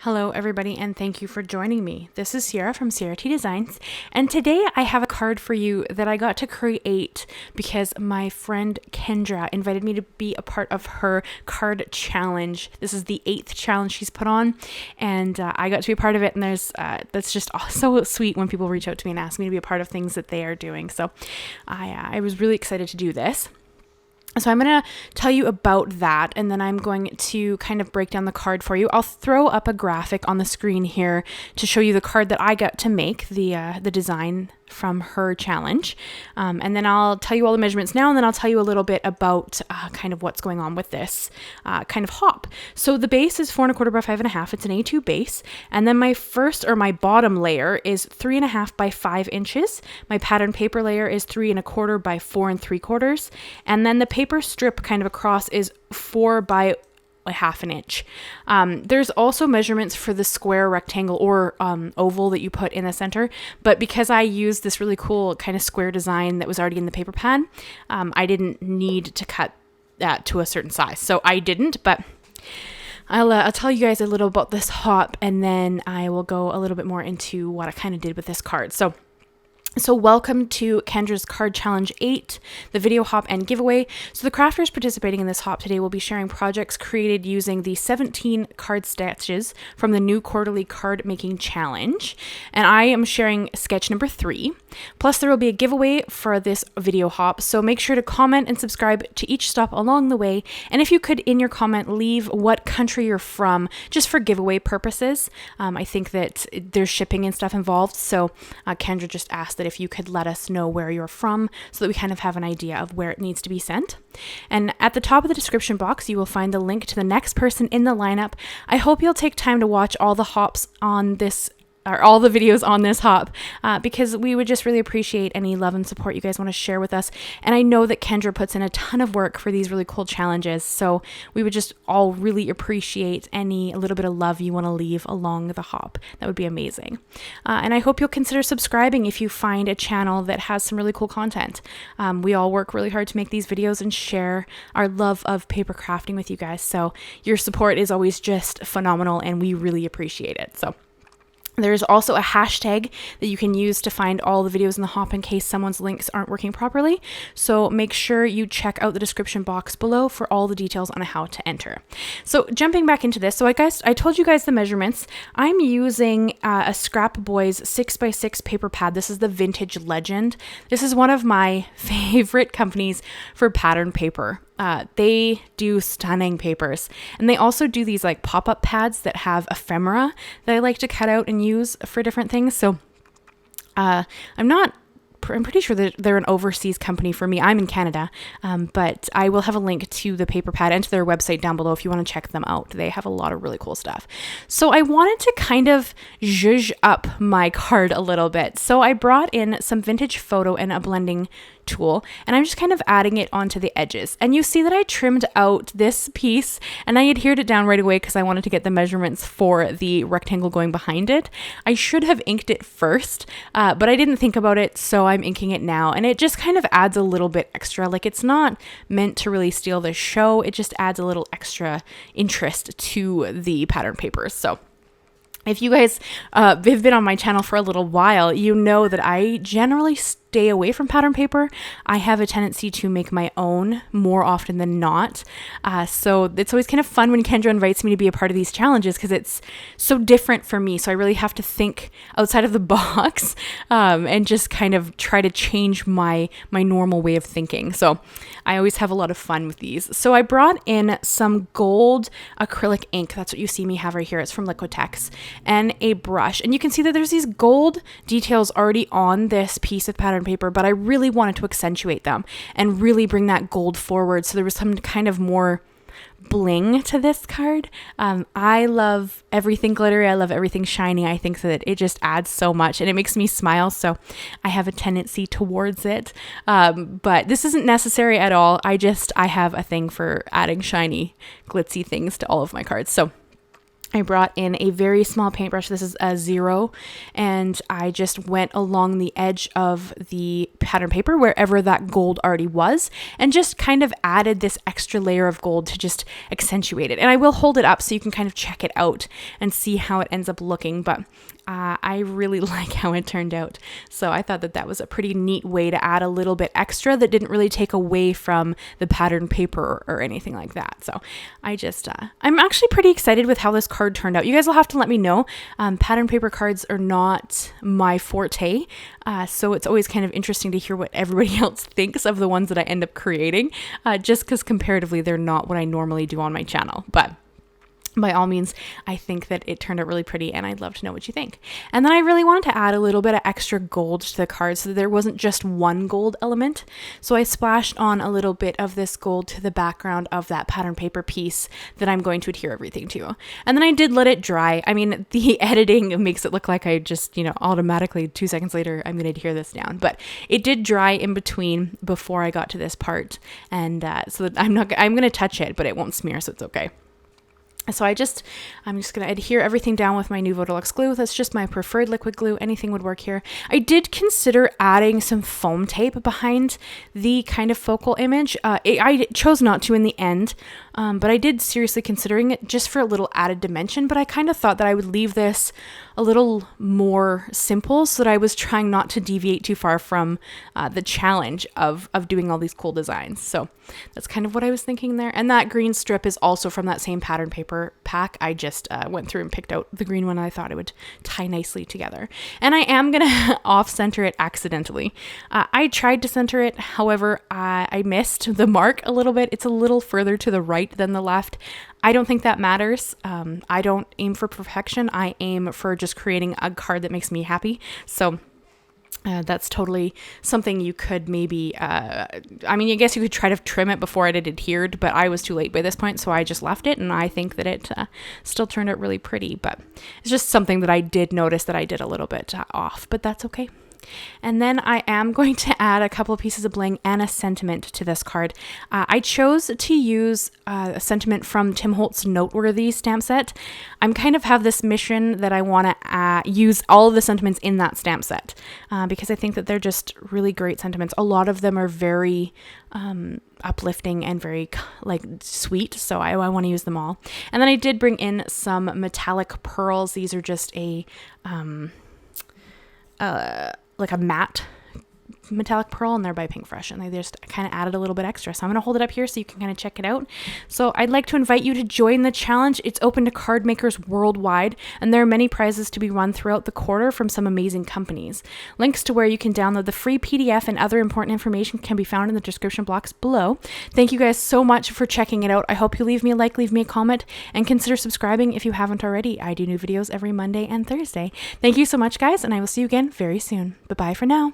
Hello everybody, and thank you for joining me. This is Sierra from Sierra T Designs, and today I have a card for you that I got to create because my friend Kendra invited me to be a part of her card challenge. This is the 8th challenge she's put on, and I got to be a part of it, and that's just so sweet when people reach out to me and ask me to be a part of things that they are doing. So I was really excited to do this. So I'm going to tell you about that, and then I'm going to kind of break down the card for you. I'll throw up a graphic on the screen here to show you the card that I got to make, the design from her challenge. And then I'll tell you all the measurements now, and then I'll tell you a little bit about kind of what's going on with this kind of hop. So the base is 4 1/4 by 5 1/2. It's an A2 base. And then my bottom layer is 3 1/2 by 5 inches. My pattern paper layer is 3 1/4 by 4 3/4. And then the paper strip kind of across is 4 by 1/2 inch. There's also measurements for the square, rectangle, or oval that you put in the center, but because I used this really cool kind of square design that was already in the paper pad, I didn't need to cut that to a certain size, so I didn't. But I'll tell you guys a little about this hop, and then I will go a little bit more into what I kind of did with this card. So welcome to Kendra's Card Challenge 8, the video hop and giveaway. So the crafters participating in this hop today will be sharing projects created using the 17 card sketches from the new quarterly card making challenge. And I am sharing sketch number 3. Plus there will be a giveaway for this video hop. So make sure to comment and subscribe to each stop along the way. And if you could, in your comment, leave what country you're from, just for giveaway purposes. I think that there's shipping and stuff involved. So Kendra just asked that if you could let us know where you're from so that we kind of have an idea of where it needs to be sent. And at the top of the description box, you will find the link to the next person in the lineup. I hope you'll take time to watch all the hops on this, or all the videos on this hop, because we would just really appreciate any love and support you guys want to share with us. And I know that Kendra puts in a ton of work for these really cool challenges, so we would just all really appreciate any little bit of love you want to leave along the hop. That would be amazing. And I hope you'll consider subscribing if you find a channel that has some really cool content. We all work really hard to make these videos and share our love of paper crafting with you guys, so your support is always just phenomenal, and we really appreciate it. So there's also a hashtag that you can use to find all the videos in the hop in case someone's links aren't working properly. So make sure you check out the description box below for all the details on how to enter. So jumping back into this, so I told you guys the measurements. I'm using a Scrapboys 6x6 paper pad. This is the Vintage Legend. This is one of my favorite companies for pattern paper. They do stunning papers, and they also do these like pop-up pads that have ephemera that I like to cut out and use for different things. So I'm pretty sure that they're an overseas company for me. I'm in Canada, but I will have a link to the paper pad and to their website down below if you want to check them out. They have a lot of really cool stuff. So I wanted to kind of zhuzh up my card a little bit. So I brought in some vintage photo and a blending tool, and I'm just kind of adding it onto the edges. And you see that I trimmed out this piece, and I adhered it down right away because I wanted to get the measurements for the rectangle going behind it. I should have inked it first, but I didn't think about it, so I'm inking it now, and it just kind of adds a little bit extra. Like, it's not meant to really steal the show, it just adds a little extra interest to the pattern papers. So if you guys have been on my channel for a little while, you know that I generally stay away from pattern paper. I have a tendency to make my own more often than not. So it's always kind of fun when Kendra invites me to be a part of these challenges because it's so different for me. So I really have to think outside of the box and just kind of try to change my normal way of thinking. So I always have a lot of fun with these. So I brought in some gold acrylic ink. That's what you see me have right here. It's from Liquitex, and a brush. And you can see that there's these gold details already on this piece of pattern paper, but I really wanted to accentuate them and really bring that gold forward. So there was some kind of more bling to this card. I love everything glittery. I love everything shiny. I think that it just adds so much, and it makes me smile. So I have a tendency towards it. But this isn't necessary at all. I have a thing for adding shiny, glitzy things to all of my cards. So I brought in a very small paintbrush. This is a 0, and I just went along the edge of the pattern paper wherever that gold already was, and just kind of added this extra layer of gold to just accentuate it. And I will hold it up so you can kind of check it out and see how it ends up looking, but I really like how it turned out. So I thought that that was a pretty neat way to add a little bit extra that didn't really take away from the pattern paper or anything like that. So I'm actually pretty excited with how this card turned out. You guys will have to let me know. Pattern paper cards are not my forte. So it's always kind of interesting to hear what everybody else thinks of the ones that I end up creating, just because comparatively they're not what I normally do on my channel. But by all means, I think that it turned out really pretty, and I'd love to know what you think. And then I really wanted to add a little bit of extra gold to the card so that there wasn't just one gold element. So I splashed on a little bit of this gold to the background of that pattern paper piece that I'm going to adhere everything to. And then I did let it dry. I mean, the editing makes it look like I just, automatically 2 seconds later, I'm going to adhere this down. But it did dry in between before I got to this part. And so that I'm going to touch it, but it won't smear, so it's okay. So I'm just going to adhere everything down with my Nuvo Deluxe glue. That's just my preferred liquid glue. Anything would work here. I did consider adding some foam tape behind the kind of focal image. I chose not to in the end, but I did seriously considering it just for a little added dimension. But I kind of thought that I would leave this a little more simple so that I was trying not to deviate too far from the challenge of doing all these cool designs. So that's kind of what I was thinking there. And that green strip is also from that same pattern paper pack. I just went through and picked out the green one. I thought it would tie nicely together. And I am going to off-center it accidentally. I tried to center it. However, I missed the mark a little bit. It's a little further to the right than the left. I don't think that matters. I don't aim for perfection. I aim for just creating a card that makes me happy. So that's totally something you could maybe, I guess you could try to trim it before it had adhered, but I was too late by this point, so I just left it, and I think that it still turned out really pretty, but it's just something that I did notice that I did a little bit off, but that's okay. And then I am going to add a couple of pieces of bling and a sentiment to this card. I chose to use a sentiment from Tim Holtz Noteworthy stamp set. I'm kind of have this mission that I want to use all of the sentiments in that stamp set because I think that they're just really great sentiments. A lot of them are very uplifting and very sweet, so I want to use them all. And then I did bring in some metallic pearls. These are just a matte metallic pearl, and they're by Pink Fresh, and they just kind of added a little bit extra. So I'm going to hold it up here so you can kind of check it out. So I'd like to invite you to join the challenge. It's open to card makers worldwide, and there are many prizes to be won throughout the quarter from some amazing companies. Links to where you can download the free PDF and other important information can be found in the description box below. Thank you guys so much for checking it out. I hope you leave me a like, leave me a comment, and consider subscribing if you haven't already. I do new videos every Monday and Thursday. Thank you so much, guys, and I will see you again very soon. Bye-bye for now.